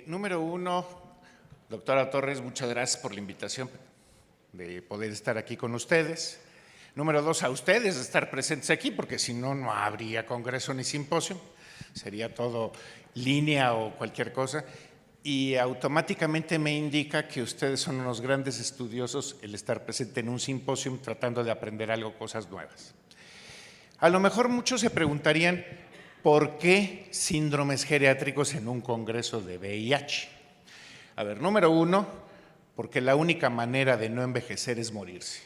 Número uno, doctora Torres, muchas gracias por la invitación de poder estar aquí con ustedes. Número dos, a ustedes de estar presentes aquí, porque si no, no habría congreso ni simposio, sería todo línea o cualquier cosa. Y automáticamente me indica que ustedes son unos grandes estudiosos el estar presente en un simposio tratando de aprender algo, cosas nuevas. A lo mejor muchos se preguntarían, ¿por qué síndromes geriátricos en un congreso de VIH? A ver, número uno, porque la única manera de no envejecer es morirse.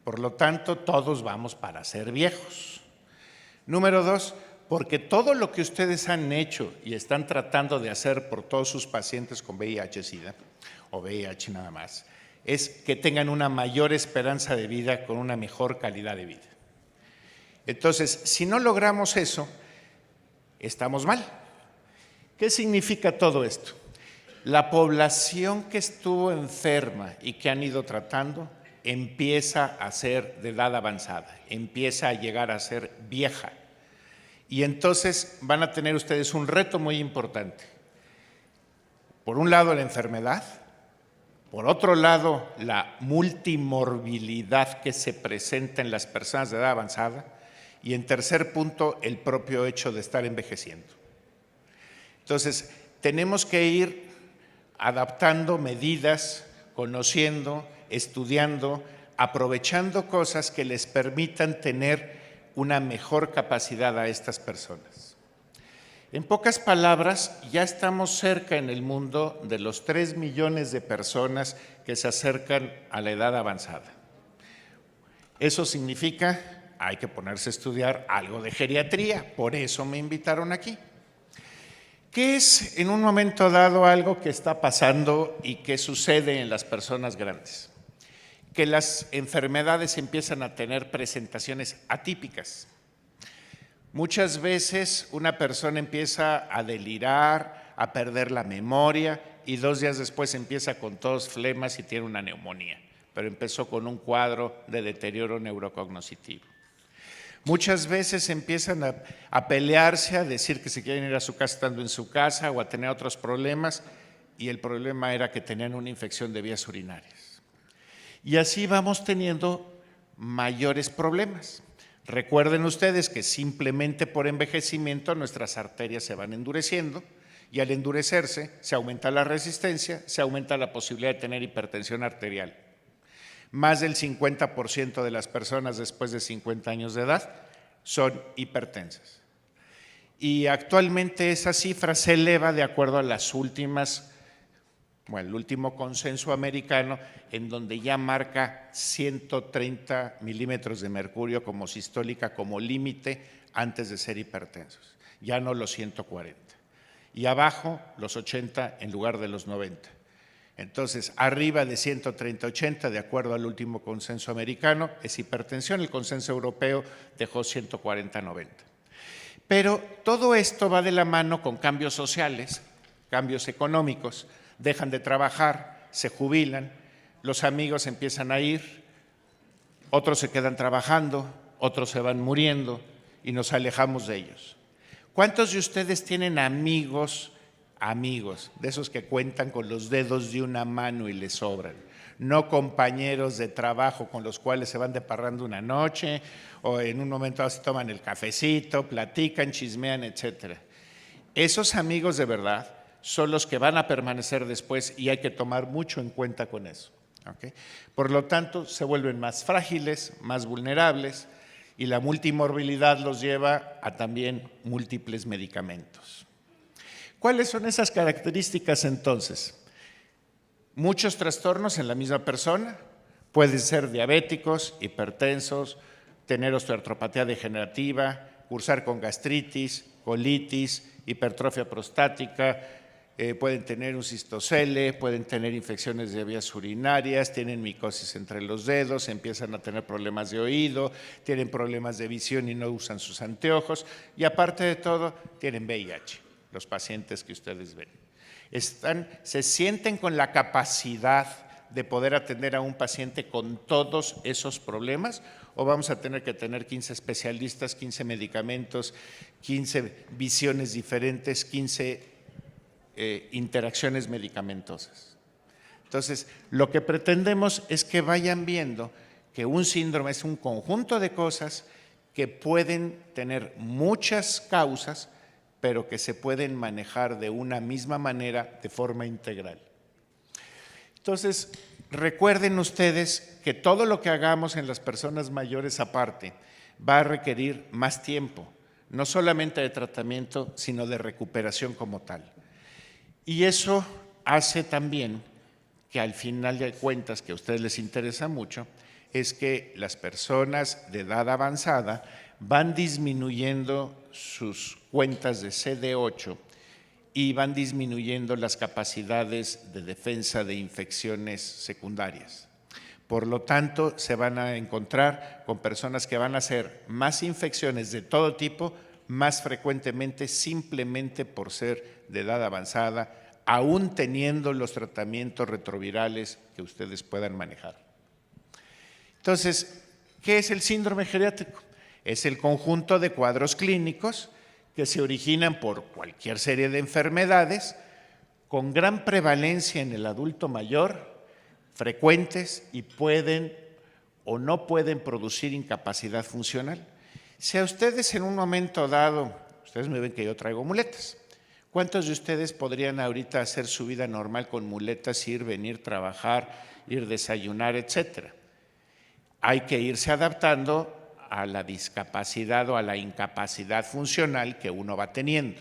Por lo tanto, todos vamos para ser viejos. Número dos, porque todo lo que ustedes han hecho y están tratando de hacer por todos sus pacientes con VIH-Sida, o VIH nada más, es que tengan una mayor esperanza de vida con una mejor calidad de vida. Entonces, si no logramos eso, estamos mal. ¿Qué significa todo esto? La población que estuvo enferma y que han ido tratando empieza a ser de edad avanzada, empieza a llegar a ser vieja. Y entonces van a tener ustedes un reto muy importante. Por un lado, la enfermedad. Por otro lado, la multimorbilidad que se presenta en las personas de edad avanzada. Y en tercer punto, el propio hecho de estar envejeciendo. Entonces, tenemos que ir adaptando medidas, conociendo, estudiando, aprovechando cosas que les permitan tener una mejor capacidad a estas personas. En pocas palabras, ya estamos cerca en el mundo de los 3 millones de personas que se acercan a la edad avanzada. Eso significa hay que ponerse a estudiar algo de geriatría, por eso me invitaron aquí. ¿Qué es en un momento dado algo que está pasando y que sucede en las personas grandes? Que las enfermedades empiezan a tener presentaciones atípicas. Muchas veces una persona empieza a delirar, a perder la memoria y 2 días después empieza con tos, flemas y tiene una neumonía, pero empezó con un cuadro de deterioro neurocognoscitivo. Muchas veces empiezan a pelearse, a decir que se quieren ir a su casa estando en su casa o a tener otros problemas, y el problema era que tenían una infección de vías urinarias. Y así vamos teniendo mayores problemas. Recuerden ustedes que simplemente por envejecimiento nuestras arterias se van endureciendo y al endurecerse se aumenta la resistencia, se aumenta la posibilidad de tener hipertensión arterial. Más del 50% de las personas después de 50 años de edad son hipertensas. Y actualmente esa cifra se eleva de acuerdo a las últimas, el último consenso americano, en donde ya marca 130 milímetros de mercurio como sistólica, como límite antes de ser hipertensos, ya no los 140. Y abajo los 80 en lugar de los 90. Entonces, arriba de 130-80, de acuerdo al último consenso americano, es hipertensión. El consenso europeo dejó 140-90. Pero todo esto va de la mano con cambios sociales, cambios económicos. Dejan de trabajar, se jubilan, los amigos empiezan a ir, otros se quedan trabajando, otros se van muriendo y nos alejamos de ellos. ¿Cuántos de ustedes tienen amigos de esos que cuentan con los dedos de una mano y les sobran? No compañeros de trabajo con los cuales se van de parranda una noche o en un momento se toman el cafecito, platican, chismean, etcétera. Esos amigos de verdad son los que van a permanecer después y hay que tomar mucho en cuenta con eso. ¿Okay? Por lo tanto, se vuelven más frágiles, más vulnerables y la multimorbilidad los lleva a también múltiples medicamentos. ¿Cuáles son esas características entonces? Muchos trastornos en la misma persona, pueden ser diabéticos, hipertensos, tener osteoartropatía degenerativa, cursar con gastritis, colitis, hipertrofia prostática, pueden tener un cistocele, pueden tener infecciones de vías urinarias, tienen micosis entre los dedos, empiezan a tener problemas de oído, tienen problemas de visión y no usan sus anteojos y aparte de todo tienen VIH, los pacientes que ustedes ven. Se sienten con la capacidad de poder atender a un paciente con todos esos problemas o vamos a tener que tener 15 especialistas, 15 medicamentos, 15 visiones diferentes, 15 interacciones medicamentosas. Entonces, lo que pretendemos es que vayan viendo que un síndrome es un conjunto de cosas que pueden tener muchas causas, pero que se pueden manejar de una misma manera de forma integral. Entonces, recuerden ustedes que todo lo que hagamos en las personas mayores aparte va a requerir más tiempo, no solamente de tratamiento, sino de recuperación como tal. Y eso hace también que al final de cuentas, que a ustedes les interesa mucho, es que las personas de edad avanzada van disminuyendo sus cuentas de CD8 y van disminuyendo las capacidades de defensa de infecciones secundarias. Por lo tanto, se van a encontrar con personas que van a hacer más infecciones de todo tipo, más frecuentemente, simplemente por ser de edad avanzada, aún teniendo los tratamientos retrovirales que ustedes puedan manejar. Entonces, ¿qué es el síndrome geriátrico? Es el conjunto de cuadros clínicos que se originan por cualquier serie de enfermedades con gran prevalencia en el adulto mayor, frecuentes y pueden o no pueden producir incapacidad funcional. Si a ustedes en un momento dado, ustedes me ven que yo traigo muletas, ¿cuántos de ustedes podrían ahorita hacer su vida normal con muletas, ir, venir, trabajar, ir, desayunar, etcétera? Hay que irse adaptando a la discapacidad o a la incapacidad funcional que uno va teniendo.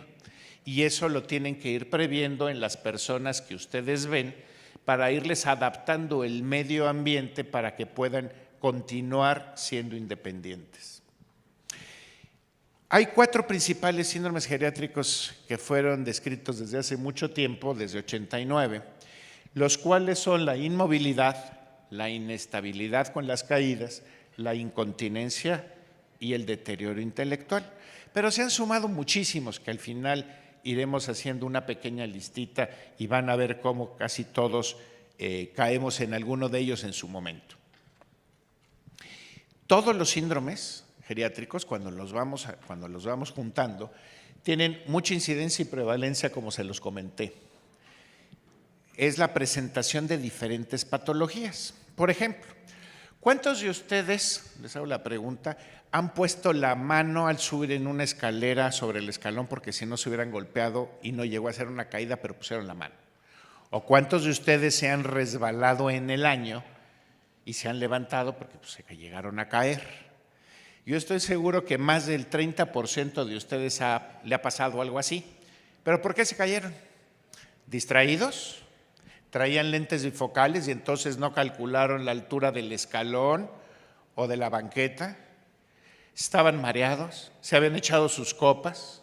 Y eso lo tienen que ir previendo en las personas que ustedes ven para irles adaptando el medio ambiente para que puedan continuar siendo independientes. Hay 4 principales síndromes geriátricos que fueron descritos desde hace mucho tiempo, desde 89, los cuales son la inmovilidad, la inestabilidad con las caídas, la incontinencia y el deterioro intelectual. Pero se han sumado muchísimos que al final iremos haciendo una pequeña listita y van a ver cómo casi todos caemos en alguno de ellos en su momento. Todos los síndromes geriátricos, cuando los vamos juntando, tienen mucha incidencia y prevalencia, como se los comenté. Es la presentación de diferentes patologías. Por ejemplo, ¿cuántos de ustedes, les hago la pregunta, han puesto la mano al subir en una escalera sobre el escalón porque si no se hubieran golpeado y no llegó a ser una caída, pero pusieron la mano? ¿O cuántos de ustedes se han resbalado en el año y se han levantado porque pues, se llegaron a caer? Yo estoy seguro que más del 30% de ustedes le ha pasado algo así. ¿Pero por qué se cayeron? ¿Distraídos? ¿Traían lentes bifocales y entonces no calcularon la altura del escalón o de la banqueta? ¿Estaban mareados? ¿Se habían echado sus copas?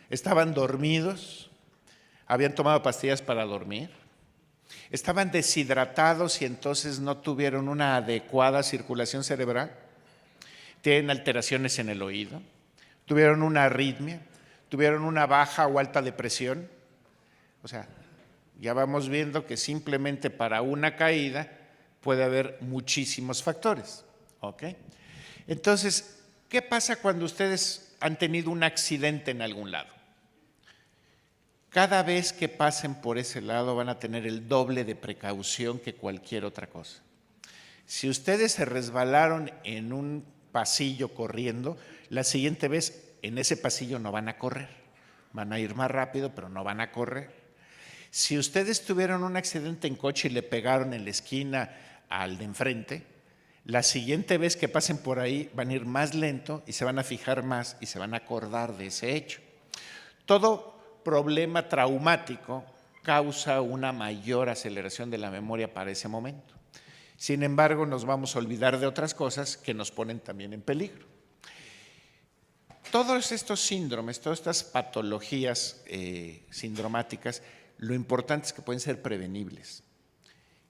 ¿Estaban dormidos? ¿Habían tomado pastillas para dormir? ¿Estaban deshidratados y entonces no tuvieron una adecuada circulación cerebral? ¿Tienen alteraciones en el oído? ¿Tuvieron una arritmia? ¿Tuvieron una baja o alta depresión? O sea, ya vamos viendo que simplemente para una caída puede haber muchísimos factores. ¿Ok? Entonces, ¿qué pasa cuando ustedes han tenido un accidente en algún lado? Cada vez que pasen por ese lado van a tener el doble de precaución que cualquier otra cosa. Si ustedes se resbalaron en un pasillo corriendo, la siguiente vez en ese pasillo no van a correr. Van a ir más rápido, pero no van a correr. Si ustedes tuvieron un accidente en coche y le pegaron en la esquina al de enfrente, la siguiente vez que pasen por ahí van a ir más lento y se van a fijar más y se van a acordar de ese hecho. Todo problema traumático causa una mayor aceleración de la memoria para ese momento. Sin embargo, nos vamos a olvidar de otras cosas que nos ponen también en peligro. Todos estos síndromes, todas estas patologías sindromáticas, lo importante es que pueden ser prevenibles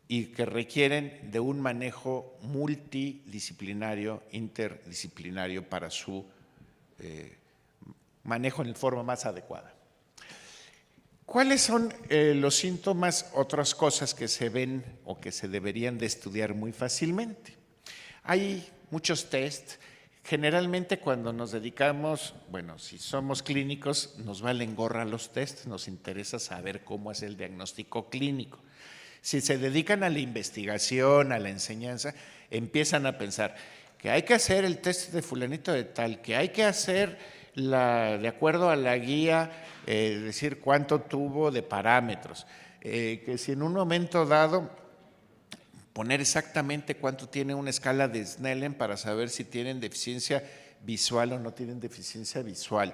y que requieren de un manejo multidisciplinario, interdisciplinario para su manejo en forma más adecuada. ¿Cuáles son los síntomas? Otras cosas que se ven o que se deberían de estudiar muy fácilmente. Hay muchos test Generalmente cuando nos dedicamos, bueno, si somos clínicos, nos valen gorra los tests, nos interesa saber cómo es el diagnóstico clínico. Si se dedican a la investigación, a la enseñanza, empiezan a pensar que hay que hacer el test de fulanito de tal, que hay que hacer de acuerdo a la guía, decir cuánto tuvo de parámetros, que si en un momento dado poner exactamente cuánto tiene una escala de Snellen para saber si tienen deficiencia visual o no tienen deficiencia visual,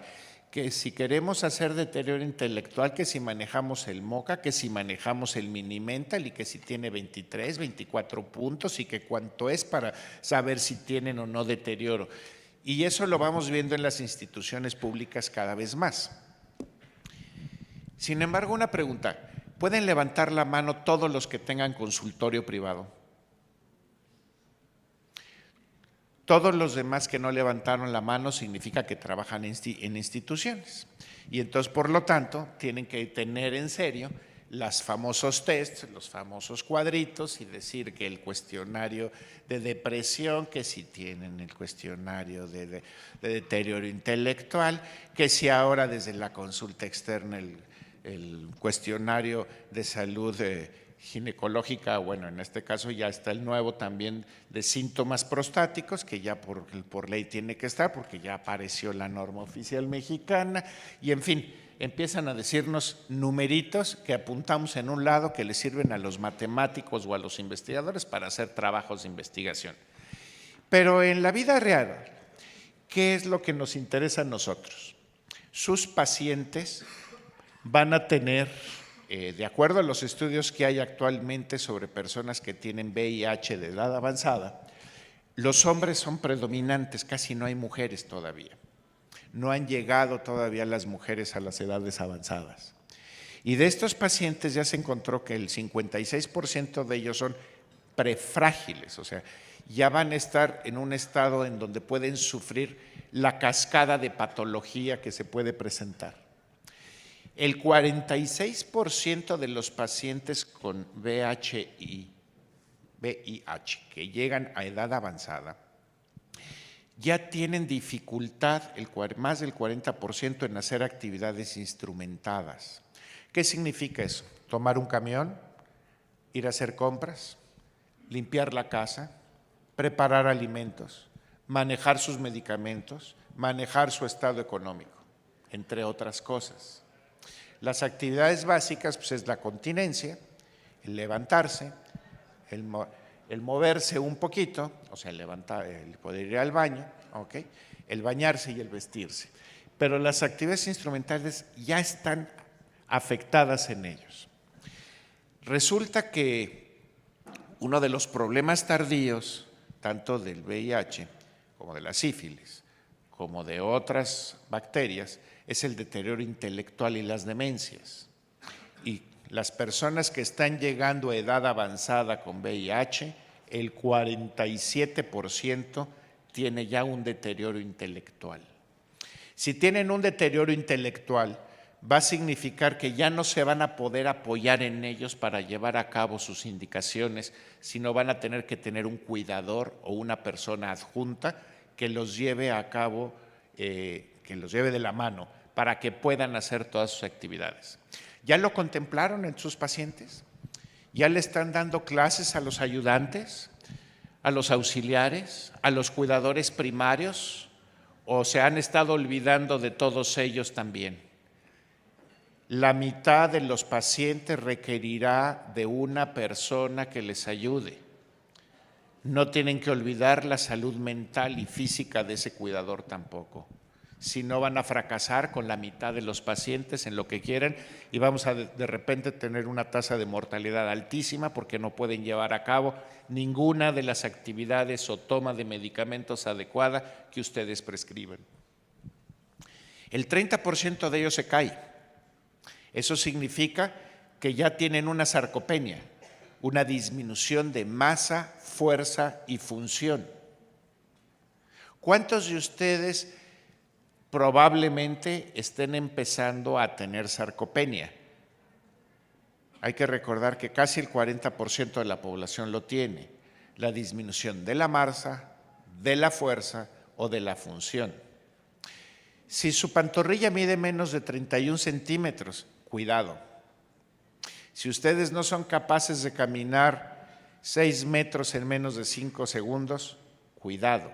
que si queremos hacer deterioro intelectual, que si manejamos el MoCA, que si manejamos el Mini-Mental y que si tiene 23, 24 puntos y que cuánto es para saber si tienen o no deterioro. Y eso lo vamos viendo en las instituciones públicas cada vez más. Sin embargo, una pregunta, ¿pueden levantar la mano todos los que tengan consultorio privado? Todos los demás que no levantaron la mano significa que trabajan en instituciones. Y entonces, por lo tanto, tienen que tener en serio los famosos tests, los famosos cuadritos y decir que el cuestionario de depresión, que si tienen el cuestionario de deterioro intelectual, que si ahora desde la consulta externa el cuestionario de salud ginecológica, bueno, en este caso ya está el nuevo también de síntomas prostáticos, que ya por ley tiene que estar, porque ya apareció la norma oficial mexicana, y en fin, empiezan a decirnos numeritos que apuntamos en un lado que les sirven a los matemáticos o a los investigadores para hacer trabajos de investigación. Pero en la vida real, ¿qué es lo que nos interesa a nosotros? Sus pacientes van a tener, de acuerdo a los estudios que hay actualmente sobre personas que tienen VIH de edad avanzada, los hombres son predominantes, casi no hay mujeres todavía. No han llegado todavía las mujeres a las edades avanzadas. Y de estos pacientes ya se encontró que el 56% de ellos son prefrágiles, o sea, ya van a estar en un estado en donde pueden sufrir la cascada de patología que se puede presentar. El 46% de los pacientes con VIH que llegan a edad avanzada ya tienen dificultad, más del 40%, en hacer actividades instrumentadas. ¿Qué significa eso? Tomar un camión, ir a hacer compras, limpiar la casa, preparar alimentos, manejar sus medicamentos, manejar su estado económico, entre otras cosas. Las actividades básicas pues, es la continencia, el levantarse, el moverse un poquito, o sea, el poder ir al baño, ¿okay? El bañarse y el vestirse. Pero las actividades instrumentales ya están afectadas en ellos. Resulta que uno de los problemas tardíos, tanto del VIH como de la sífilis, como de otras bacterias, es el deterioro intelectual y las demencias. Y las personas que están llegando a edad avanzada con VIH, el 47% tiene ya un deterioro intelectual. Si tienen un deterioro intelectual, va a significar que ya no se van a poder apoyar en ellos para llevar a cabo sus indicaciones, sino van a tener que tener un cuidador o una persona adjunta que los lleve a cabo, que los lleve de la mano para que puedan hacer todas sus actividades. ¿Ya lo contemplaron en sus pacientes? ¿Ya le están dando clases a los ayudantes, a los auxiliares, a los cuidadores primarios? ¿O se han estado olvidando de todos ellos también? La mitad de los pacientes requerirá de una persona que les ayude. No tienen que olvidar la salud mental y física de ese cuidador tampoco. Si no, van a fracasar con la mitad de los pacientes en lo que quieran y vamos a de repente tener una tasa de mortalidad altísima porque no pueden llevar a cabo ninguna de las actividades o toma de medicamentos adecuada que ustedes prescriben. El 30% de ellos se cae. Eso significa que ya tienen una sarcopenia, una disminución de masa, fuerza y función. ¿Cuántos de ustedes probablemente estén empezando a tener sarcopenia? Hay que recordar que casi el 40% de la población lo tiene. La disminución de la masa, de la fuerza o de la función. Si su pantorrilla mide menos de 31 centímetros, cuidado. Si ustedes no son capaces de caminar 6 metros en menos de 5 segundos, cuidado.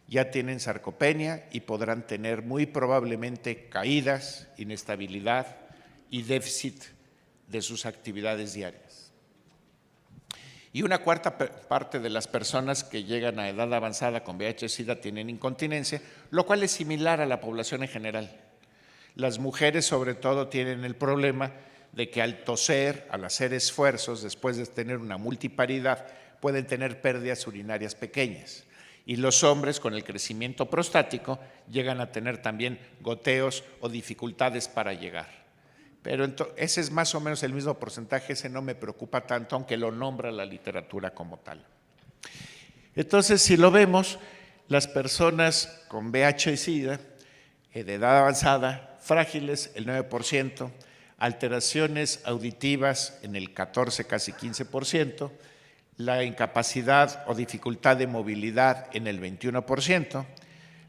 Ya tienen sarcopenia y podrán tener muy probablemente caídas, inestabilidad y déficit de sus actividades diarias. Y una cuarta parte de las personas que llegan a edad avanzada con VIH-Sida tienen incontinencia, lo cual es similar a la población en general. Las mujeres sobre todo tienen el problema de que al toser, al hacer esfuerzos, después de tener una multiparidad, pueden tener pérdidas urinarias pequeñas. Y los hombres con el crecimiento prostático llegan a tener también goteos o dificultades para llegar. Pero ese es más o menos el mismo porcentaje, ese no me preocupa tanto, aunque lo nombra la literatura como tal. Entonces, si lo vemos, las personas con VIH y SIDA, de edad avanzada, frágiles, el 9%, alteraciones auditivas en el 14, casi 15%, la incapacidad o dificultad de movilidad en el 21%,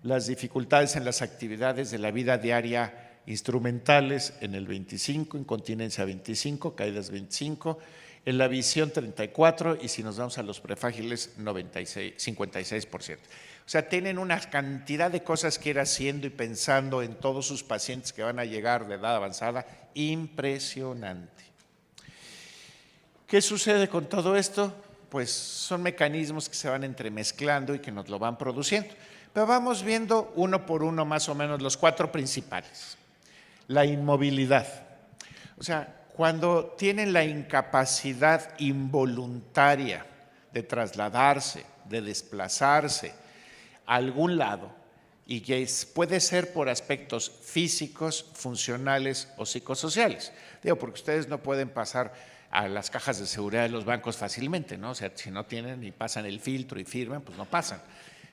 las dificultades en las actividades de la vida diaria instrumentales en el 25%, incontinencia 25%, caídas 25%, en la visión 34% y si nos vamos a los prefrágiles 56%. O sea, tienen una cantidad de cosas que ir haciendo y pensando en todos sus pacientes que van a llegar de edad avanzada, impresionante. ¿Qué sucede con todo esto? Pues son mecanismos que se van entremezclando y que nos lo van produciendo. Pero vamos viendo uno por uno más o menos los 4 principales. La inmovilidad. O sea, cuando tienen la incapacidad involuntaria de trasladarse, de desplazarse a algún lado, y que puede ser por aspectos físicos, funcionales o psicosociales. Digo, porque ustedes no pueden pasar a las cajas de seguridad de los bancos fácilmente, ¿no? O sea, si no tienen y pasan el filtro y firman, pues no pasan.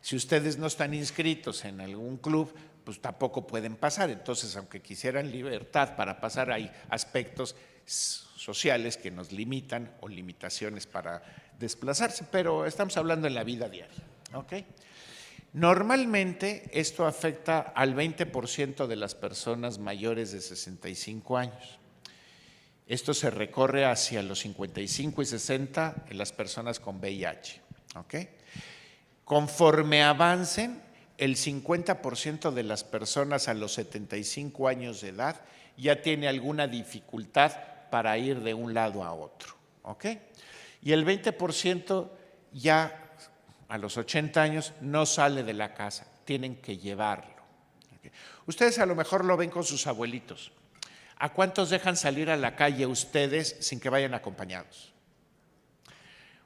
Si ustedes no están inscritos en algún club, pues tampoco pueden pasar. Entonces, aunque quisieran libertad para pasar, hay aspectos sociales que nos limitan o limitaciones para desplazarse, pero estamos hablando en la vida diaria, ¿ok? Normalmente esto afecta al 20% de las personas mayores de 65 años. Esto se recorre hacia los 55 y 60 en las personas con VIH, ¿ok? Conforme avancen, el 50% de las personas a los 75 años de edad ya tiene alguna dificultad para ir de un lado a otro, ¿ok? Y el 20% ya a los 80 años no sale de la casa, tienen que llevarlo. ¿Okay? Ustedes a lo mejor lo ven con sus abuelitos. ¿A cuántos dejan salir a la calle ustedes sin que vayan acompañados?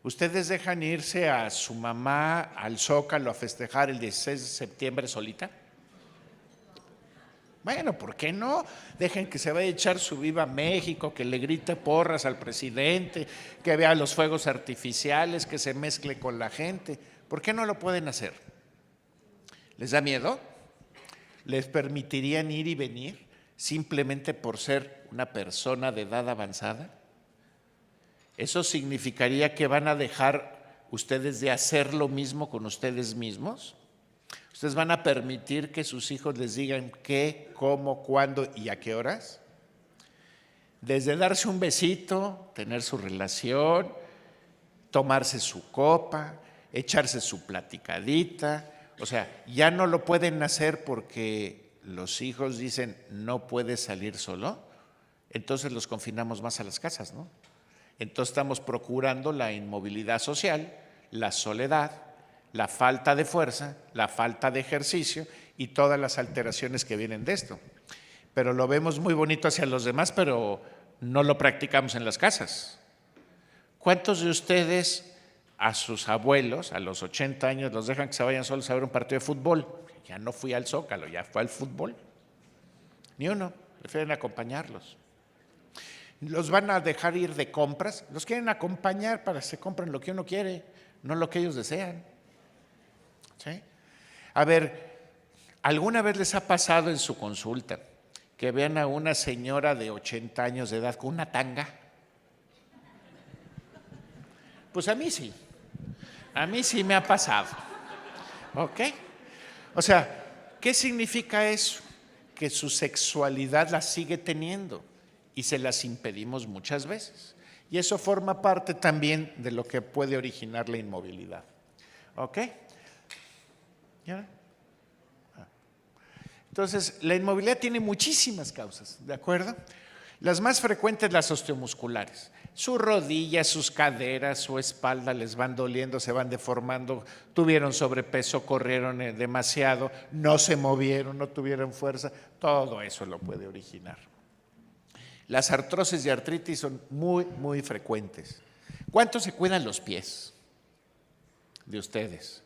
¿Ustedes dejan irse a su mamá al Zócalo a festejar el 16 de septiembre solita? Bueno, ¿por qué no? Dejen que se vaya a echar su Viva México, que le grite porras al presidente, que vea los fuegos artificiales, que se mezcle con la gente. ¿Por qué no lo pueden hacer? ¿Les da miedo? ¿Les permitirían ir y venir simplemente por ser una persona de edad avanzada? ¿Eso significaría que van a dejar ustedes de hacer lo mismo con ustedes mismos? ¿Ustedes van a permitir que sus hijos les digan qué, cómo, cuándo y a qué horas? Desde darse un besito, tener su relación, tomarse su copa, echarse su platicadita. O sea, ya no lo pueden hacer porque los hijos dicen no puedes salir solo, entonces los confinamos más a las casas, ¿no? Entonces estamos procurando la inmovilidad social, la soledad, la falta de fuerza, la falta de ejercicio y todas las alteraciones que vienen de esto. Pero lo vemos muy bonito hacia los demás, pero no lo practicamos en las casas. ¿Cuántos de ustedes a sus abuelos, a los 80 años, los dejan que se vayan solos a ver un partido de fútbol? Ya no fui al Zócalo, ya fue al fútbol. Ni uno, prefieren acompañarlos. ¿Los van a dejar ir de compras? Los quieren acompañar para que se compren lo que uno quiere, no lo que ellos desean. ¿Sí? A ver, ¿alguna vez les ha pasado en su consulta que vean a una señora de 80 años de edad con una tanga? Pues a mí sí me ha pasado. ¿Ok? O sea, ¿qué significa eso? Que su sexualidad la sigue teniendo y se las impedimos muchas veces. Y eso forma parte también de lo que puede originar la inmovilidad. ¿Ok? ¿Ya? Entonces, la inmovilidad tiene muchísimas causas, ¿de acuerdo? Las más frecuentes, las osteomusculares. Sus rodillas, sus caderas, su espalda les van doliendo, se van deformando, tuvieron sobrepeso, corrieron demasiado, no se movieron, no tuvieron fuerza, todo eso lo puede originar. Las artrosis y artritis son muy, muy frecuentes. ¿Cuántos se cuidan los pies de ustedes?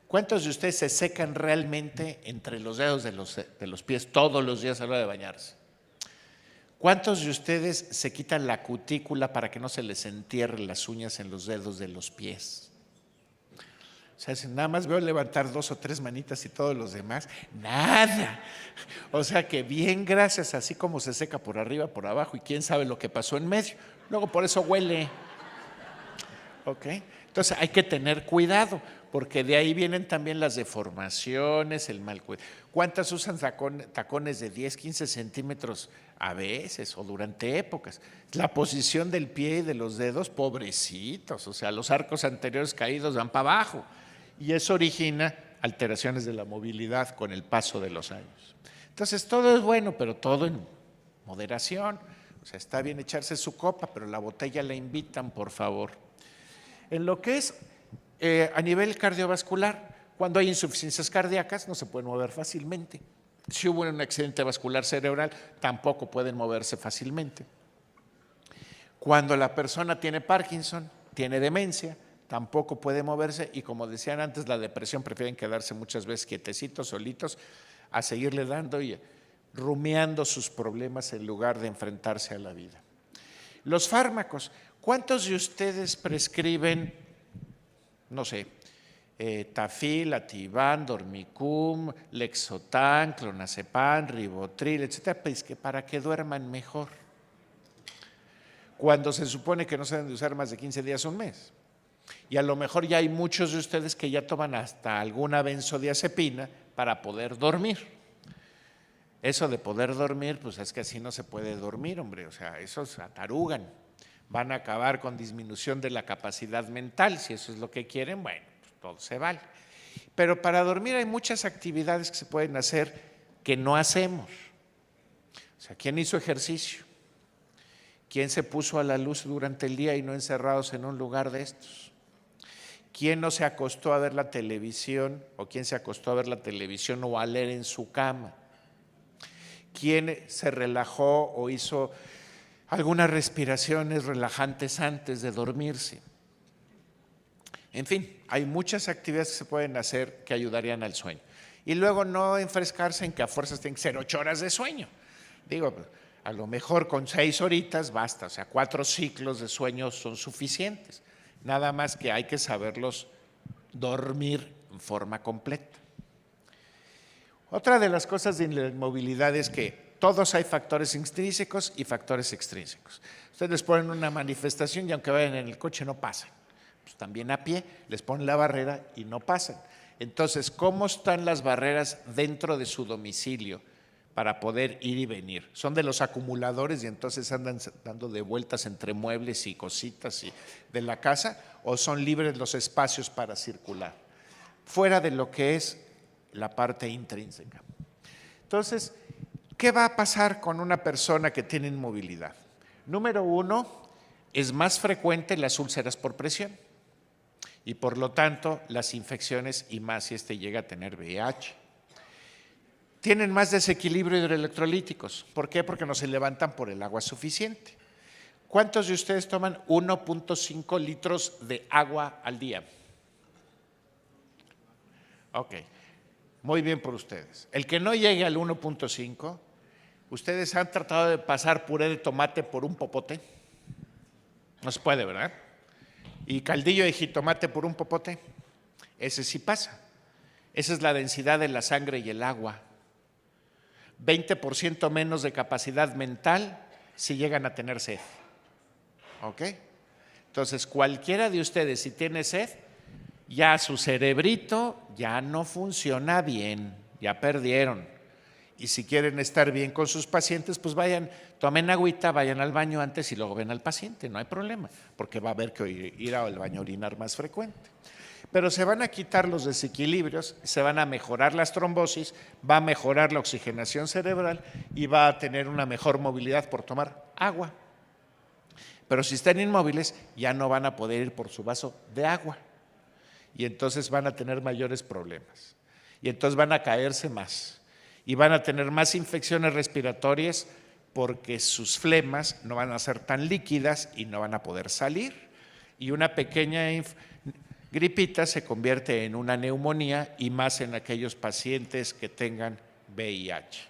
¿Cuántos de ustedes se secan realmente entre los dedos de los pies todos los días a la hora de bañarse? ¿Cuántos de ustedes se quitan la cutícula para que no se les entierren las uñas en los dedos de los pies? O sea, si nada más veo levantar 2 o 3 manitas y todos los demás, nada. O sea que bien, gracias, así como se seca por arriba, por abajo y quién sabe lo que pasó en medio. Luego por eso huele. ¿Ok? Entonces hay que tener cuidado, porque de ahí vienen también las deformaciones, el mal cuidado. ¿Cuántas usan tacones de 10, 15 centímetros a veces o durante épocas? La posición del pie y de los dedos, pobrecitos, o sea, los arcos anteriores caídos van para abajo y eso origina alteraciones de la movilidad con el paso de los años. Entonces todo es bueno, pero todo en moderación. O sea, está bien echarse su copa, pero la botella la invitan, por favor. En lo que es a nivel cardiovascular, cuando hay insuficiencias cardíacas no se pueden mover fácilmente. Si hubo un accidente vascular cerebral, tampoco pueden moverse fácilmente. Cuando la persona tiene Parkinson, tiene demencia, tampoco puede moverse y como decían antes, la depresión prefieren quedarse muchas veces quietecitos, solitos, a seguirle dando y rumiando sus problemas en lugar de enfrentarse a la vida. Los fármacos, ¿cuántos de ustedes prescriben, no sé, Tafil, Ativan, Dormicum, Lexotan, Clonazepam, Ribotril, etcétera, pues que para que duerman mejor? Cuando se supone que no se deben de usar más de 15 días o un mes. Y a lo mejor ya hay muchos de ustedes que ya toman hasta alguna benzodiazepina para poder dormir. Eso de poder dormir, pues es que así no se puede dormir, hombre, o sea, esos atarugan. Van a acabar con disminución de la capacidad mental, si eso es lo que quieren, bueno, pues todo se vale. Pero para dormir hay muchas actividades que se pueden hacer que no hacemos. O sea, ¿quién hizo ejercicio? ¿Quién se puso a la luz durante el día y no encerrados en un lugar de estos? ¿Quién no se acostó a ver la televisión o quién se acostó a ver la televisión o a leer en su cama? ¿Quién se relajó o hizo algunas respiraciones relajantes antes de dormirse? En fin, hay muchas actividades que se pueden hacer que ayudarían al sueño. Y luego no enfrescarse en que a fuerzas tienen que ser 8 horas de sueño. Digo, a lo mejor con 6 horitas basta, o sea, 4 ciclos de sueño son suficientes. Nada más que hay que saberlos dormir en forma completa. Otra de las cosas de la inmovilidad es que todos hay factores intrínsecos y factores extrínsecos. Ustedes les ponen una manifestación y aunque vayan en el coche no pasan. Pues también a pie les ponen la barrera y no pasan. Entonces, ¿cómo están las barreras dentro de su domicilio para poder ir y venir? ¿Son de los acumuladores y entonces andan dando de vueltas entre muebles y cositas de la casa o son libres los espacios para circular? Fuera de lo que es la parte intrínseca. Entonces, ¿qué va a pasar con una persona que tiene inmovilidad? Número 1, es más frecuente las úlceras por presión y por lo tanto las infecciones y más si este llega a tener VIH. Tienen más desequilibrio hidroelectrolíticos. ¿Por qué? Porque no se levantan por el agua suficiente. ¿Cuántos de ustedes toman 1.5 litros de agua al día? Ok. Muy bien por ustedes. El que no llegue al 1.5, ¿ustedes han tratado de pasar puré de tomate por un popote? No se puede, ¿verdad? ¿Y caldillo de jitomate por un popote? Ese sí pasa. Esa es la densidad de la sangre y el agua. 20% menos de capacidad mental si llegan a tener sed. ¿Ok? Entonces, cualquiera de ustedes, si tiene sed, ya su cerebrito ya no funciona bien, ya perdieron. Y si quieren estar bien con sus pacientes, pues vayan, tomen agüita, vayan al baño antes y luego ven al paciente, no hay problema, porque va a haber que ir al baño a orinar más frecuente. Pero se van a quitar los desequilibrios, se van a mejorar las trombosis, va a mejorar la oxigenación cerebral y va a tener una mejor movilidad por tomar agua. Pero si están inmóviles, ya no van a poder ir por su vaso de agua y entonces van a tener mayores problemas y entonces van a caerse más y van a tener más infecciones respiratorias porque sus flemas no van a ser tan líquidas y no van a poder salir y una pequeña gripita se convierte en una neumonía y más en aquellos pacientes que tengan VIH.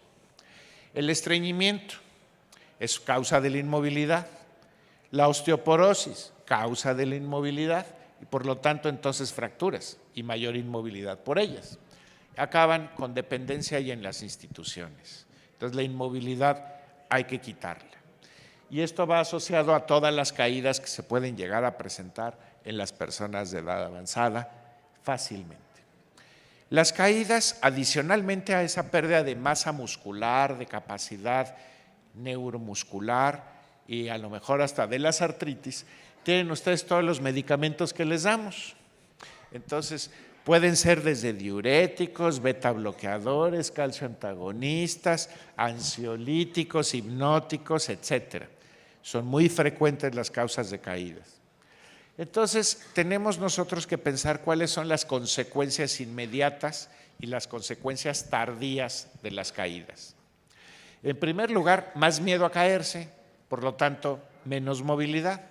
El estreñimiento es causa de la inmovilidad. La osteoporosis, causa de la inmovilidad y por lo tanto entonces fracturas y mayor inmovilidad por ellas. Acaban con dependencia y en las instituciones. Entonces la inmovilidad hay que quitarla. Y esto va asociado a todas las caídas que se pueden llegar a presentar en las personas de edad avanzada fácilmente. Las caídas, adicionalmente a esa pérdida de masa muscular, de capacidad neuromuscular y a lo mejor hasta de las artritis, tienen ustedes todos los medicamentos que les damos. Entonces, pueden ser desde diuréticos, beta bloqueadores, calcio antagonistas, ansiolíticos, hipnóticos, etcétera. Son muy frecuentes las causas de caídas. Entonces, tenemos nosotros que pensar cuáles son las consecuencias inmediatas y las consecuencias tardías de las caídas. En primer lugar, más miedo a caerse, por lo tanto, menos movilidad.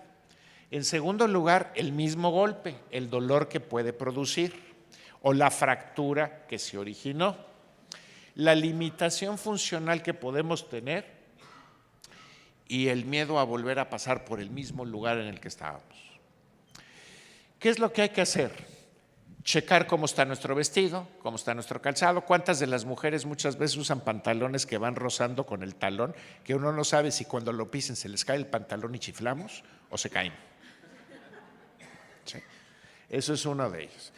En segundo lugar, el mismo golpe, el dolor que puede producir o la fractura que se originó. La limitación funcional que podemos tener y el miedo a volver a pasar por el mismo lugar en el que estábamos. ¿Qué es lo que hay que hacer? Checar cómo está nuestro vestido, cómo está nuestro calzado. ¿Cuántas de las mujeres muchas veces usan pantalones que van rozando con el talón, que uno no sabe si cuando lo pisen se les cae el pantalón y chiflamos o se caen? Sí. Eso es uno de ellos.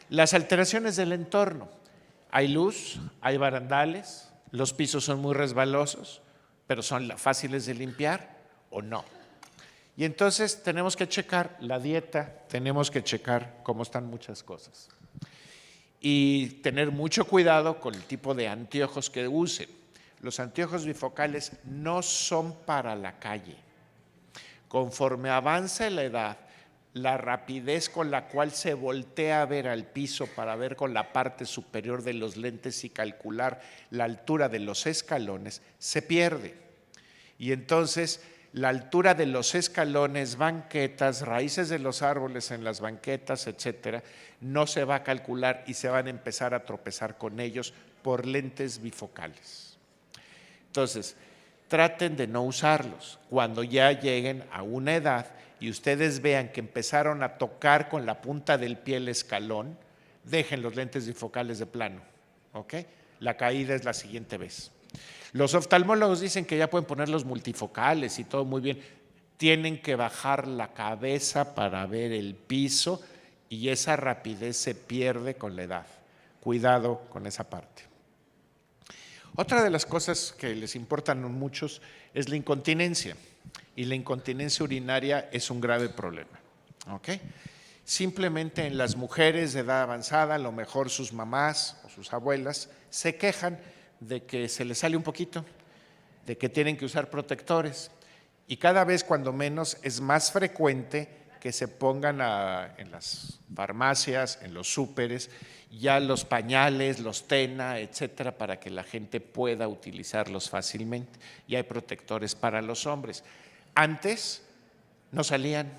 Las alteraciones del entorno. Hay luz, hay barandales, los pisos son muy resbalosos, pero son fáciles de limpiar o no. Y entonces tenemos que checar la dieta, tenemos que checar cómo están muchas cosas. Y tener mucho cuidado con el tipo de anteojos que usen. Los anteojos bifocales no son para la calle. Conforme avanza la edad, la rapidez con la cual se voltea a ver al piso para ver con la parte superior de los lentes y calcular la altura de los escalones, se pierde. Y entonces la altura de los escalones, banquetas, raíces de los árboles en las banquetas, etcétera, no se va a calcular y se van a empezar a tropezar con ellos por lentes bifocales. Entonces, traten de no usarlos cuando ya lleguen a una edad y ustedes vean que empezaron a tocar con la punta del pie el escalón, dejen los lentes bifocales de plano, ¿ok? La caída es la siguiente vez. Los oftalmólogos dicen que ya pueden poner los multifocales y todo muy bien. Tienen que bajar la cabeza para ver el piso y esa rapidez se pierde con la edad. Cuidado con esa parte. Otra de las cosas que les importan a muchos es la incontinencia. Y la incontinencia urinaria es un grave problema. ¿Okay? Simplemente en las mujeres de edad avanzada, a lo mejor sus mamás o sus abuelas se quejan de que se les sale un poquito, de que tienen que usar protectores y cada vez cuando menos es más frecuente que se pongan en las farmacias, en los súperes, ya los pañales, los Tena, etcétera, para que la gente pueda utilizarlos fácilmente. Y hay protectores para los hombres. Antes no salían,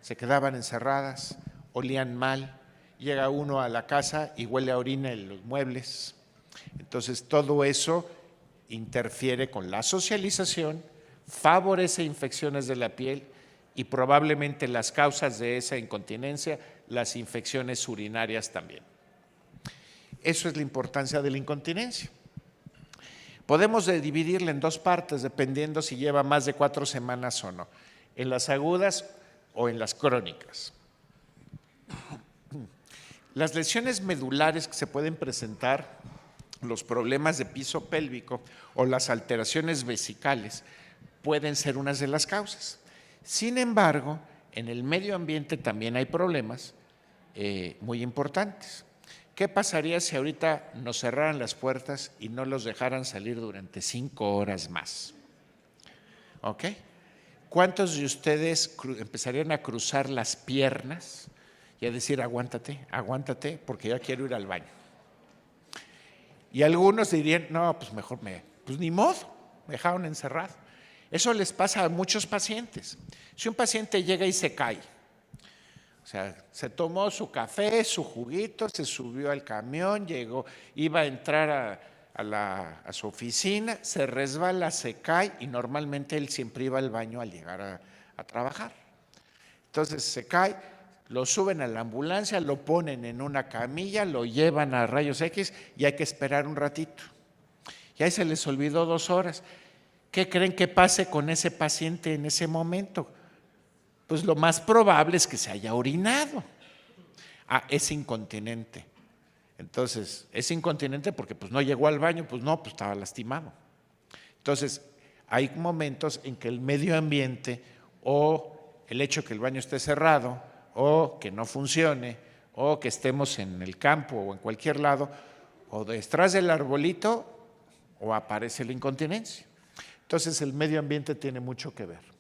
se quedaban encerradas, olían mal, llega uno a la casa y huele a orina en los muebles. Entonces todo eso interfiere con la socialización, favorece infecciones de la piel y probablemente las causas de esa incontinencia, las infecciones urinarias también. Eso es la importancia de la incontinencia. Podemos dividirla en dos partes dependiendo si lleva más de 4 semanas o no, en las agudas o en las crónicas. Las lesiones medulares que se pueden presentar, los problemas de piso pélvico o las alteraciones vesicales pueden ser unas de las causas. Sin embargo, en el medio ambiente también hay problemas muy importantes. ¿Qué pasaría si ahorita nos cerraran las puertas y no los dejaran salir durante 5 horas más? ¿Ok? ¿Cuántos de ustedes empezarían a cruzar las piernas y a decir, aguántate, aguántate, porque ya quiero ir al baño? Y algunos dirían, no, pues mejor pues ni modo, me dejaron encerrado. Eso les pasa a muchos pacientes. Si un paciente llega y se cae, o sea, se tomó su café, su juguito, se subió al camión, llegó, iba a entrar a su oficina, se resbala, se cae y normalmente él siempre iba al baño al llegar a trabajar. Entonces se cae, lo suben a la ambulancia, lo ponen en una camilla, lo llevan a rayos X y hay que esperar un ratito. Y ahí se les olvidó 2 horas. ¿Qué creen que pase con ese paciente en ese momento? Pues lo más probable es que se haya orinado. Es incontinente. Entonces, es incontinente porque pues no llegó al baño, pues estaba lastimado. Entonces, hay momentos en que el medio ambiente o el hecho de que el baño esté cerrado o que no funcione o que estemos en el campo o en cualquier lado o detrás del arbolito o aparece la incontinencia. Entonces, el medio ambiente tiene mucho que ver.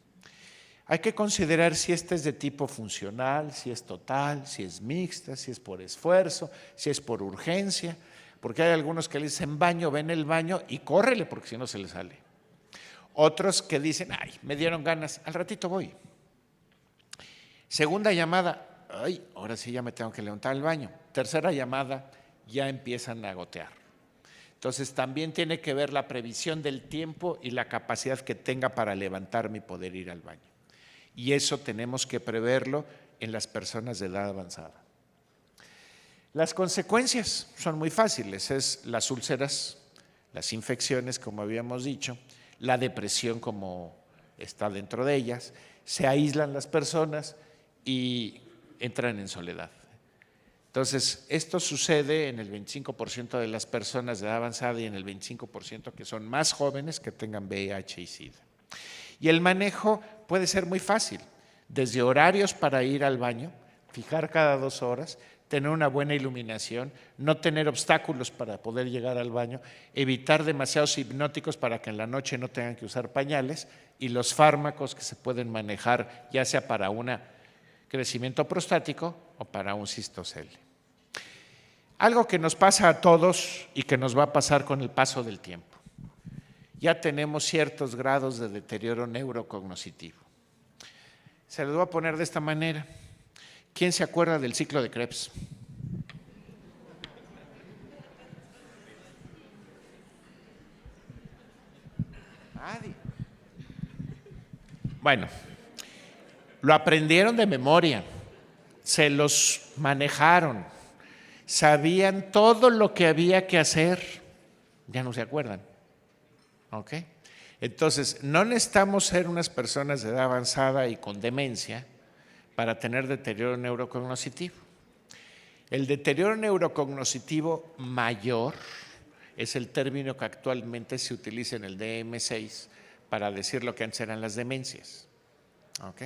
Hay que considerar si esta es de tipo funcional, si es total, si es mixta, si es por esfuerzo, si es por urgencia, porque hay algunos que le dicen baño, ven el baño y córrele porque si no se le sale. Otros que dicen, ay, me dieron ganas, al ratito voy. Segunda llamada, ay, ahora sí ya me tengo que levantar al baño. Tercera llamada, ya empiezan a gotear. Entonces también tiene que ver la previsión del tiempo y la capacidad que tenga para levantarme y poder ir al baño. Y eso tenemos que preverlo en las personas de edad avanzada. Las consecuencias son muy fáciles, es las úlceras, las infecciones, como habíamos dicho, la depresión como está dentro de ellas, se aíslan las personas y entran en soledad. Entonces, esto sucede en el 25% de las personas de edad avanzada y en el 25% que son más jóvenes que tengan VIH y SIDA. Y el manejo puede ser muy fácil, desde horarios para ir al baño, fijar cada 2 horas, tener una buena iluminación, no tener obstáculos para poder llegar al baño, evitar demasiados hipnóticos para que en la noche no tengan que usar pañales y los fármacos que se pueden manejar ya sea para un crecimiento prostático o para un cistocele. Algo que nos pasa a todos y que nos va a pasar con el paso del tiempo. Ya tenemos ciertos grados de deterioro neurocognitivo. Se los voy a poner de esta manera. ¿Quién se acuerda del ciclo de Krebs? Nadie. Bueno, lo aprendieron de memoria, se los manejaron, sabían todo lo que había que hacer, ya no se acuerdan. ¿Ok? Entonces, no necesitamos ser unas personas de edad avanzada y con demencia para tener deterioro neurocognitivo. El deterioro neurocognitivo mayor es el término que actualmente se utiliza en el DSM-6 para decir lo que antes eran las demencias. ¿Ok?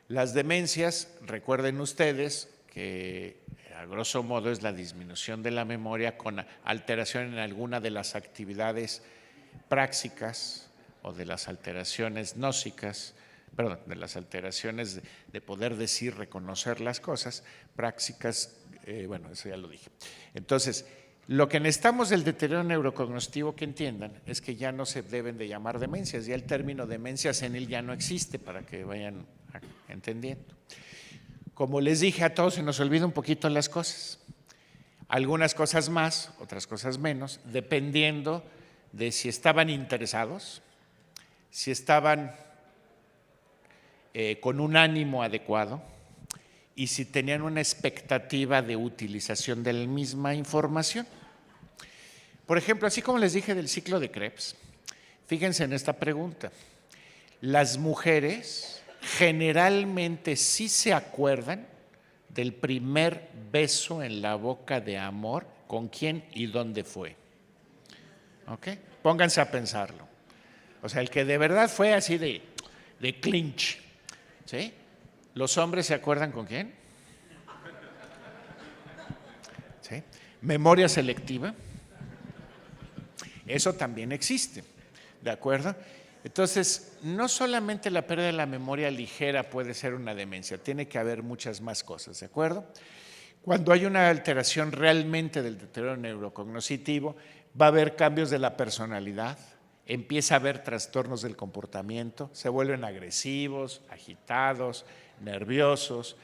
Las demencias, recuerden ustedes que a grosso modo es la disminución de la memoria con alteración en alguna de las actividades práxicas o de las alteraciones gnósicas, perdón, de las alteraciones de poder decir, reconocer las cosas, práxicas, bueno, eso ya lo dije. Entonces, lo que necesitamos del deterioro neurocognitivo que entiendan es que ya no se deben de llamar demencias, ya el término demencia senil ya no existe para que vayan entendiendo. Como les dije, a todos se nos olvida un poquito las cosas, algunas cosas más, otras cosas menos, dependiendo de si estaban interesados, si estaban con un ánimo adecuado y si tenían una expectativa de utilización de la misma información. Por ejemplo, así como les dije del ciclo de Krebs, fíjense en esta pregunta. Las mujeres generalmente sí se acuerdan del primer beso en la boca de amor, con quién y dónde fue. ¿Ok? Pónganse a pensarlo. O sea, el que de verdad fue así de clinch. ¿Sí? ¿Los hombres se acuerdan con quién? ¿Sí? Memoria selectiva. Eso también existe. ¿De acuerdo? Entonces, no solamente la pérdida de la memoria ligera puede ser una demencia, tiene que haber muchas más cosas, ¿de acuerdo? Cuando hay una alteración realmente del deterioro neurocognitivo, va a haber cambios de la personalidad, empieza a haber trastornos del comportamiento, se vuelven agresivos, agitados, nerviosos,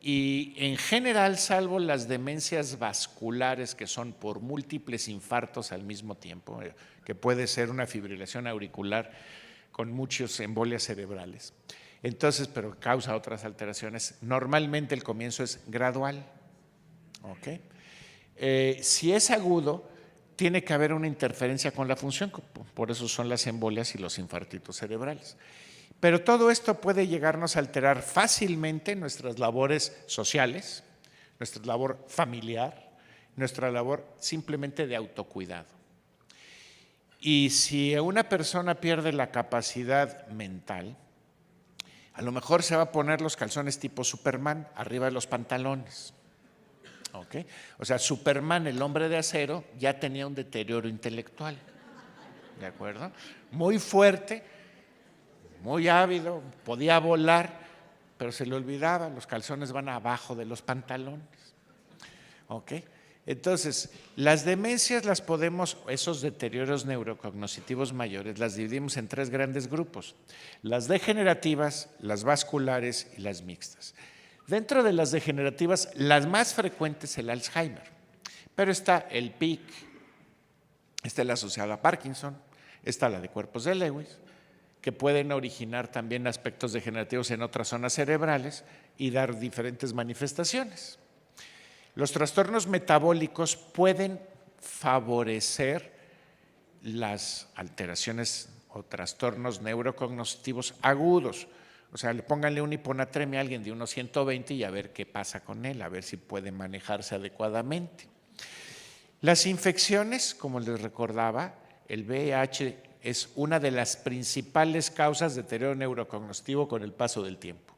y en general, salvo las demencias vasculares que son por múltiples infartos al mismo tiempo, que puede ser una fibrilación auricular con muchas embolias cerebrales. Entonces, pero causa otras alteraciones. Normalmente el comienzo es gradual. ¿Okay? Si es agudo, tiene que haber una interferencia con la función, por eso son las embolias y los infartitos cerebrales. Pero todo esto puede llegarnos a alterar fácilmente nuestras labores sociales, nuestra labor familiar, nuestra labor simplemente de autocuidado. Y si una persona pierde la capacidad mental, a lo mejor se va a poner los calzones tipo Superman arriba de los pantalones. ¿Okay? O sea, Superman, el hombre de acero, ya tenía un deterioro intelectual. ¿De acuerdo? Muy fuerte, muy ávido, podía volar, pero se le olvidaba, los calzones van abajo de los pantalones. ¿Ok? Entonces, las demencias las podemos, esos deterioros neurocognitivos mayores, las dividimos en tres grandes grupos: las degenerativas, las vasculares y las mixtas. Dentro de las degenerativas, las más frecuentes es el Alzheimer, pero está el PIC, está la asociada a Parkinson, está la de cuerpos de Lewis, que pueden originar también aspectos degenerativos en otras zonas cerebrales y dar diferentes manifestaciones. Los trastornos metabólicos pueden favorecer las alteraciones o trastornos neurocognitivos agudos. O sea, pónganle una hiponatremia a alguien de unos 120 y a ver qué pasa con él, a ver si puede manejarse adecuadamente. Las infecciones, como les recordaba, el VIH es una de las principales causas de deterioro neurocognitivo con el paso del tiempo.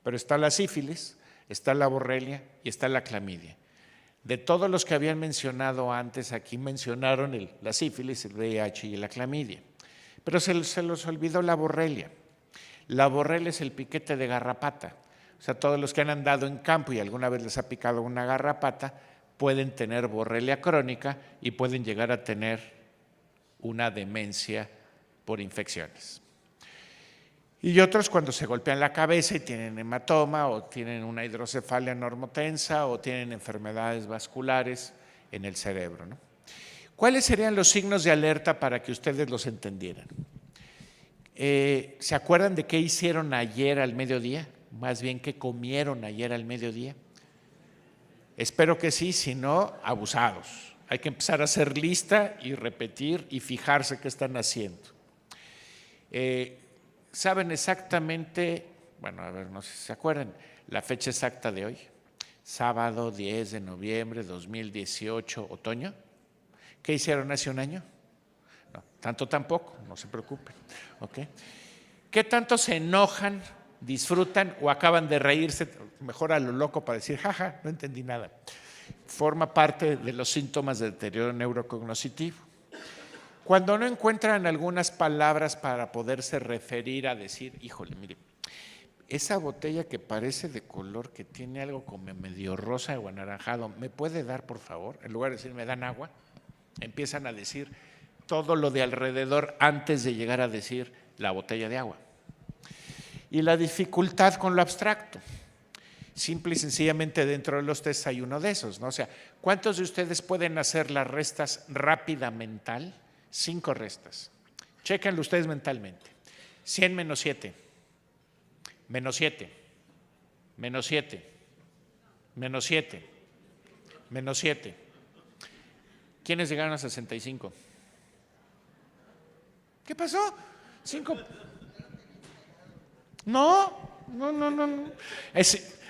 Pero está la sífilis, está la borrelia y está la clamidia. De todos los que habían mencionado antes, aquí mencionaron la sífilis, el VIH y la clamidia. Pero se los olvidó la borrelia. La borrelia es el piquete de garrapata. O sea, todos los que han andado en campo y alguna vez les ha picado una garrapata pueden tener borrelia crónica y pueden llegar a tener una demencia por infecciones. Y otros cuando se golpean la cabeza y tienen hematoma o tienen una hidrocefalia normotensa o tienen enfermedades vasculares en el cerebro, ¿no? ¿Cuáles serían los signos de alerta para que ustedes los entendieran? ¿Se acuerdan de qué hicieron ayer al mediodía? Más bien, ¿qué comieron ayer al mediodía? Espero que sí, si no, abusados. Hay que empezar a hacer lista y repetir y fijarse qué están haciendo. ¿Saben exactamente, bueno, a ver, no sé si se acuerdan, la fecha exacta de hoy? Sábado 10 de noviembre de 2018, otoño. ¿Qué hicieron hace un año? No, tanto tampoco, no se preocupen. ¿Okay? ¿Qué tanto se enojan, disfrutan o acaban de reírse, mejor a lo loco para decir, jaja, no entendí nada? Forma parte de los síntomas de deterioro neurocognitivo. Cuando no encuentran algunas palabras para poderse referir a decir, híjole, mire, esa botella que parece de color, que tiene algo como medio rosa o anaranjado, ¿me puede dar, por favor? En lugar de decir, ¿me dan agua? Empiezan a decir todo lo de alrededor antes de llegar a decir la botella de agua. Y la dificultad con lo abstracto. Simple y sencillamente dentro de los test hay uno de esos, ¿no? O sea, ¿cuántos de ustedes pueden hacer las restas rápida mental? 5 restas. Chéquenlo ustedes mentalmente. 100 menos 7. Menos 7. Menos 7. Menos 7. Menos 7. ¿Quiénes llegaron a 65? ¿Qué pasó? 5. No.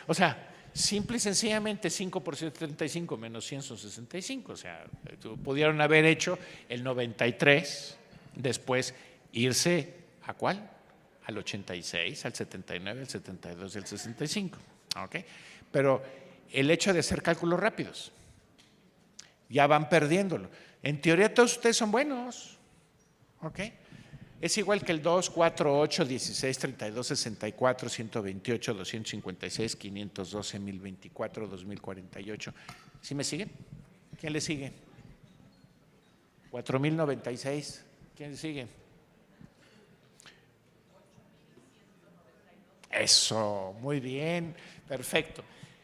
O sea, Simple y sencillamente 5 por 135 menos 100 son 65. O sea, pudieron haber hecho el 93, después irse ¿a cuál? Al 86, al 79, al 72 y al 65. ¿Okay? Pero el hecho de hacer cálculos rápidos, ya van perdiéndolo. En teoría todos ustedes son buenos. ¿Okay? Es igual que el 2, 4, 8, 16, 32, 64, 128, 256, 512, 1024, 2048. ¿Sí me siguen? ¿Quién le sigue? 4096. ¿Quién le sigue? Eso, muy bien, perfecto.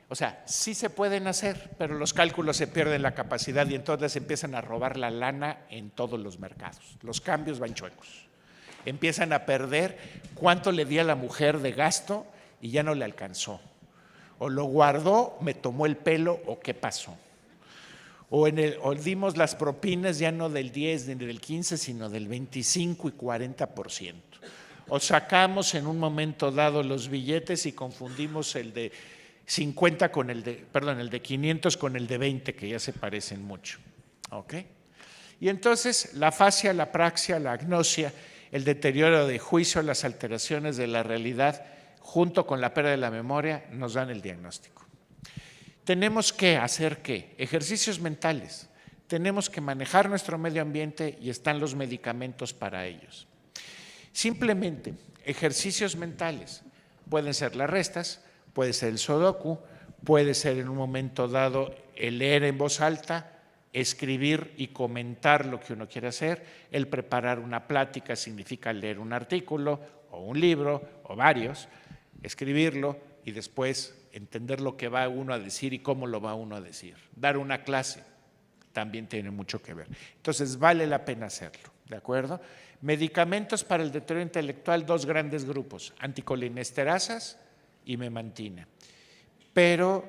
O sea, sí se pueden hacer, pero los cálculos se pierden la capacidad y entonces empiezan a robar la lana en todos los mercados. Los cambios van chuecos. Empiezan a perder cuánto le di a la mujer de gasto y ya no le alcanzó. O lo guardó, me tomó el pelo o qué pasó. O dimos las propinas ya no del 10 ni del 15, sino del 25 y 40%. O sacamos en un momento dado los billetes y confundimos el de 50 con el de 500 con el de 20, que ya se parecen mucho. ¿Ok? Y entonces la afasia, la apraxia, la agnosia, el deterioro de juicio, las alteraciones de la realidad, junto con la pérdida de la memoria, nos dan el diagnóstico. Tenemos que hacer ¿qué? Ejercicios mentales. Tenemos que manejar nuestro medio ambiente y están los medicamentos para ellos. Simplemente ejercicios mentales. Pueden ser las restas, puede ser el sudoku, puede ser en un momento dado el leer en voz alta, escribir y comentar lo que uno quiere hacer. El preparar una plática significa leer un artículo o un libro o varios, escribirlo y después entender lo que va uno a decir y cómo lo va uno a decir. Dar una clase también tiene mucho que ver. Entonces vale la pena hacerlo, ¿de acuerdo? Medicamentos para el deterioro intelectual, dos grandes grupos, anticolinesterasas y memantina, pero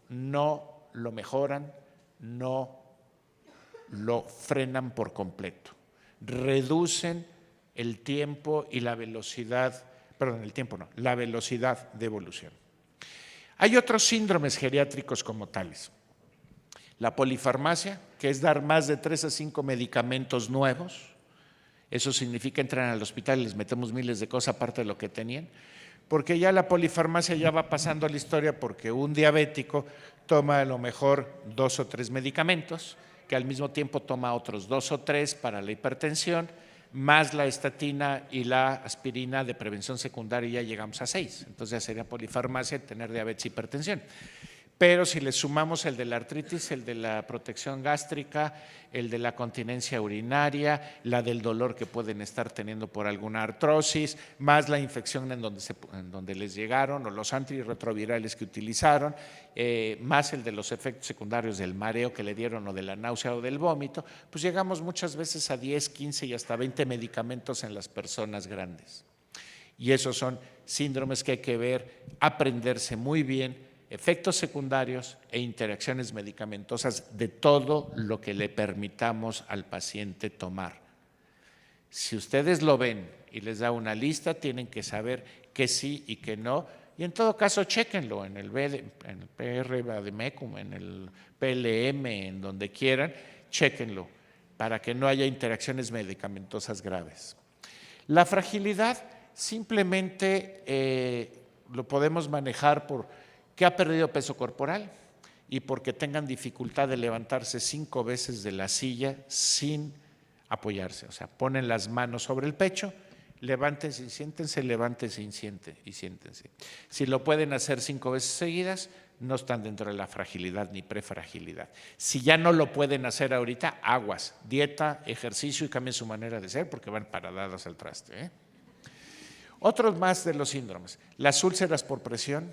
no lo mejoran, no lo frenan por completo, reducen el tiempo y la velocidad, la velocidad de evolución. Hay otros síndromes geriátricos como tales. La polifarmacia, que es dar más de 3 a 5 medicamentos nuevos. Eso significa entrar al hospital y les metemos miles de cosas aparte de lo que tenían, porque ya la polifarmacia ya va pasando a la historia porque un diabético toma a lo mejor 2 o 3 medicamentos, que al mismo tiempo toma otros 2 o 3 para la hipertensión, más la estatina y la aspirina de prevención secundaria, ya llegamos a 6. Entonces ya sería polifarmacia tener diabetes e hipertensión. Pero si le sumamos el de la artritis, el de la protección gástrica, el de la continencia urinaria, la del dolor que pueden estar teniendo por alguna artrosis, más la infección en donde les llegaron o los antirretrovirales que utilizaron, más el de los efectos secundarios del mareo que le dieron o de la náusea o del vómito, pues llegamos muchas veces a 10, 15 y hasta 20 medicamentos en las personas grandes. Y esos son síndromes que hay que ver, aprenderse muy bien, efectos secundarios e interacciones medicamentosas de todo lo que le permitamos al paciente tomar. Si ustedes lo ven y les da una lista, tienen que saber que sí y que no, y en todo caso chéquenlo en el PR Vademecum, en el PLM, en donde quieran, chéquenlo para que no haya interacciones medicamentosas graves. La fragilidad simplemente lo podemos manejar por que ha perdido peso corporal y porque tengan dificultad de levantarse 5 veces de la silla sin apoyarse. O sea, ponen las manos sobre el pecho, levántense y siéntense, levántense y siéntense. Si lo pueden hacer 5 veces seguidas, no están dentro de la fragilidad ni prefragilidad. Si ya no lo pueden hacer ahorita, aguas, dieta, ejercicio y cambien su manera de ser porque van paradadas al traste. Otros más de los síndromes, las úlceras por presión,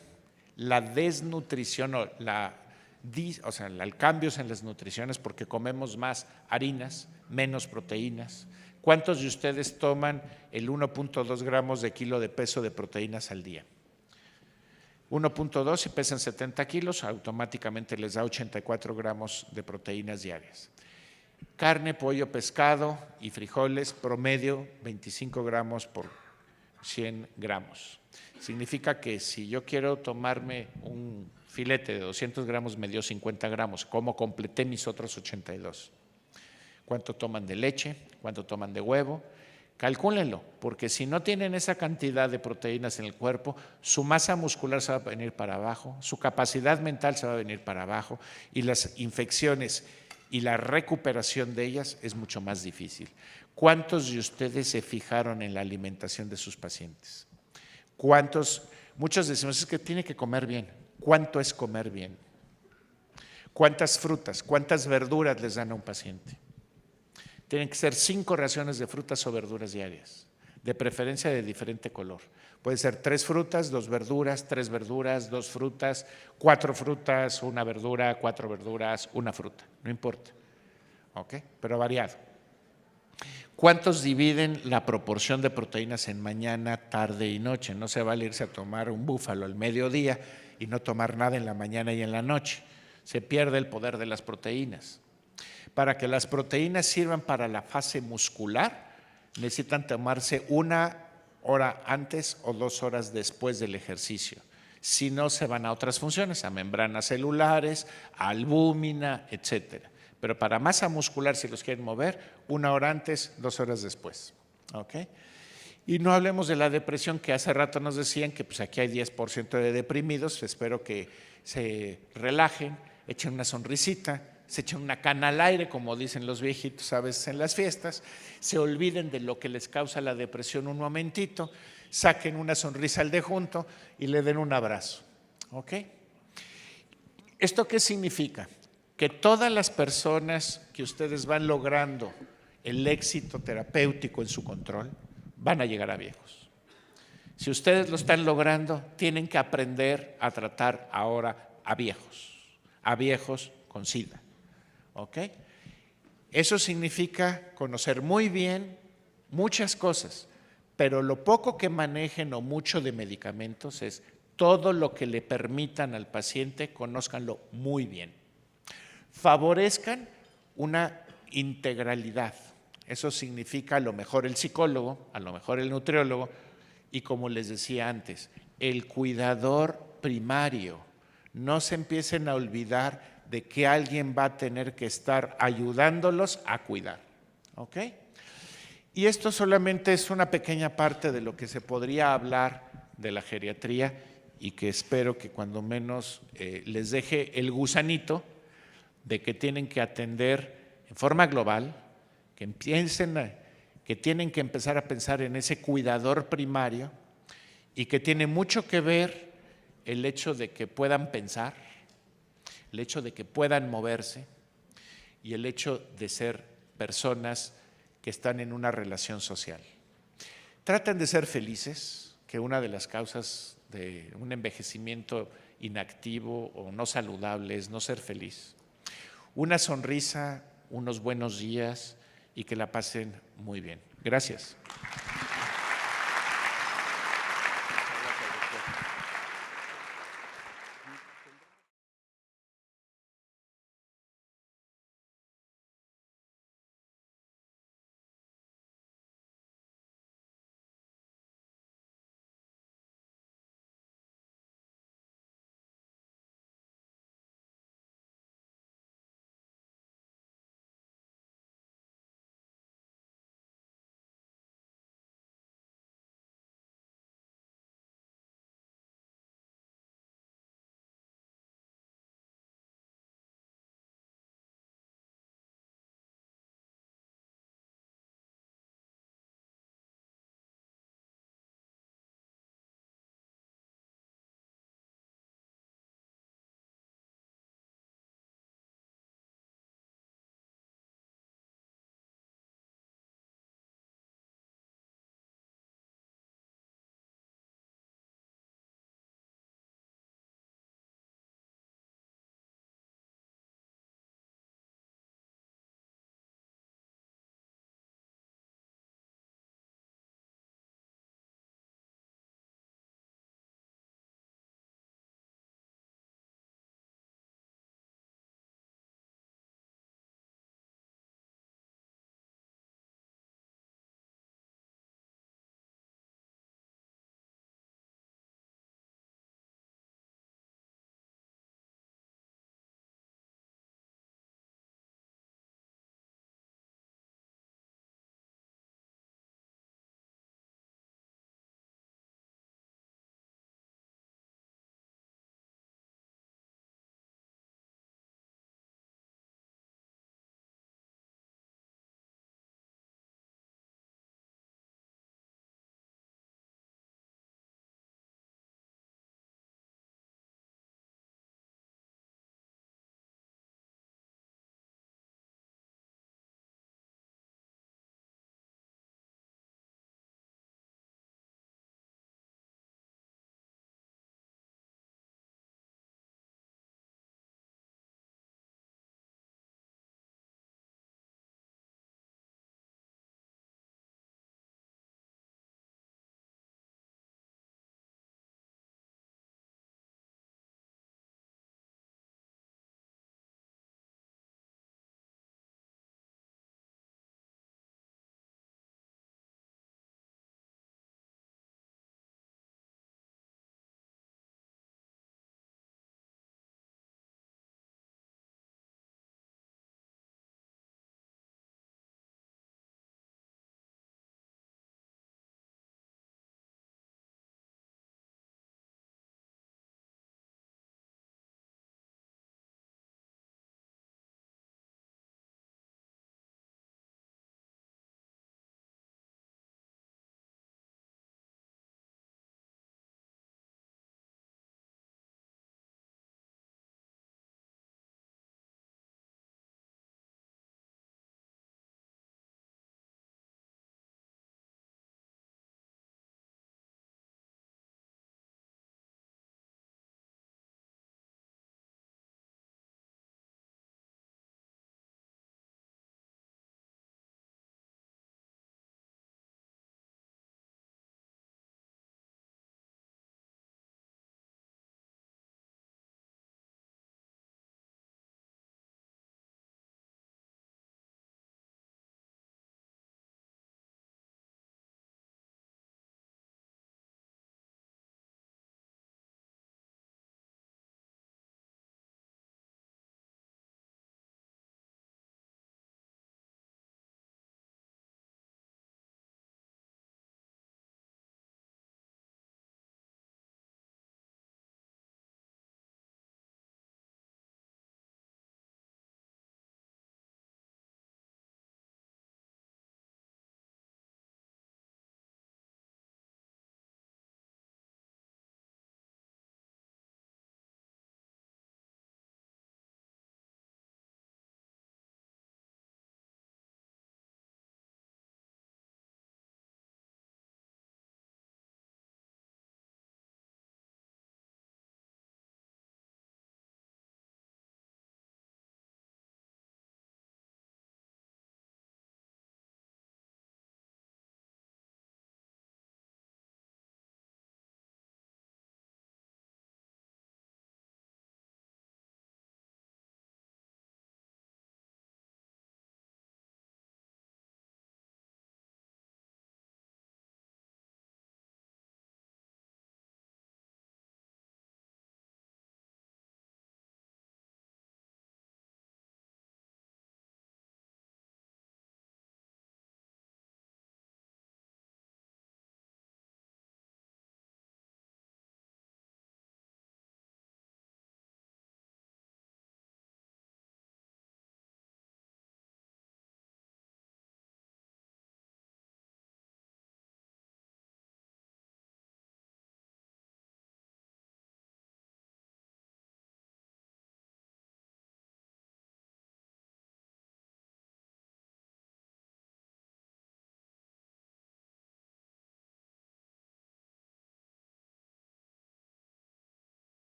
la desnutrición o el cambios en las nutriciones porque comemos más harinas, menos proteínas. ¿Cuántos de ustedes toman el 1.2 gramos de kilo de peso de proteínas al día? 1.2 si pesan 70 kilos, automáticamente les da 84 gramos de proteínas diarias. Carne, pollo, pescado y frijoles, promedio 25 gramos por 100 gramos. Significa que si yo quiero tomarme un filete de 200 gramos me dio 50 gramos, ¿cómo completé mis otros 82? ¿Cuánto toman de leche? ¿Cuánto toman de huevo? Calcúlenlo, porque si no tienen esa cantidad de proteínas en el cuerpo, su masa muscular se va a venir para abajo, su capacidad mental se va a venir para abajo y las infecciones y la recuperación de ellas es mucho más difícil. ¿Cuántos de ustedes se fijaron en la alimentación de sus pacientes? ¿Cuántos? Muchos decimos, es que tiene que comer bien. ¿Cuánto es comer bien? ¿Cuántas frutas, cuántas verduras les dan a un paciente? Tienen que ser 5 raciones de frutas o verduras diarias, de preferencia de diferente color. Puede ser 3 frutas, 2 verduras, 3 verduras, 2 frutas, 4 frutas, 1 verdura, 4 verduras, 1 fruta, no importa, ¿ok? Pero variado. ¿Cuántos dividen la proporción de proteínas en mañana, tarde y noche? No se vale irse a tomar un búfalo al mediodía y no tomar nada en la mañana y en la noche. Se pierde el poder de las proteínas. Para que las proteínas sirvan para la fase muscular, necesitan tomarse 1 hora antes o 2 horas después del ejercicio. Si no, se van a otras funciones, a membranas celulares, a albúmina, etcétera. Pero para masa muscular, si los quieren mover, 1 hora antes, 2 horas después. ¿Okay? Y no hablemos de la depresión, que hace rato nos decían que pues aquí hay 10% de deprimidos. Espero que se relajen, echen una sonrisita, se echen una cana al aire, como dicen los viejitos a veces en las fiestas, se olviden de lo que les causa la depresión un momentito, saquen una sonrisa al de junto y le den un abrazo. ¿Ok? ¿Esto qué significa? Que todas las personas que ustedes van logrando el éxito terapéutico en su control van a llegar a viejos. Si ustedes lo están logrando, tienen que aprender a tratar ahora a viejos con SIDA. ¿Ok? Eso significa conocer muy bien muchas cosas, pero lo poco que manejen o mucho de medicamentos es todo lo que le permitan al paciente, conózcanlo muy bien. Favorezcan una integralidad. Eso significa a lo mejor el psicólogo, a lo mejor el nutriólogo y, como les decía antes, el cuidador primario. No se empiecen a olvidar de que alguien va a tener que estar ayudándolos a cuidar. ¿Ok? Y esto solamente es una pequeña parte de lo que se podría hablar de la geriatría y que espero que cuando menos les deje el gusanito de que tienen que atender en forma global, que tienen que empezar a pensar en ese cuidador primario y que tiene mucho que ver el hecho de que puedan pensar, el hecho de que puedan moverse y el hecho de ser personas que están en una relación social. Traten de ser felices, que una de las causas de un envejecimiento inactivo o no saludable es no ser feliz. Una sonrisa, unos buenos días y que la pasen muy bien. Gracias.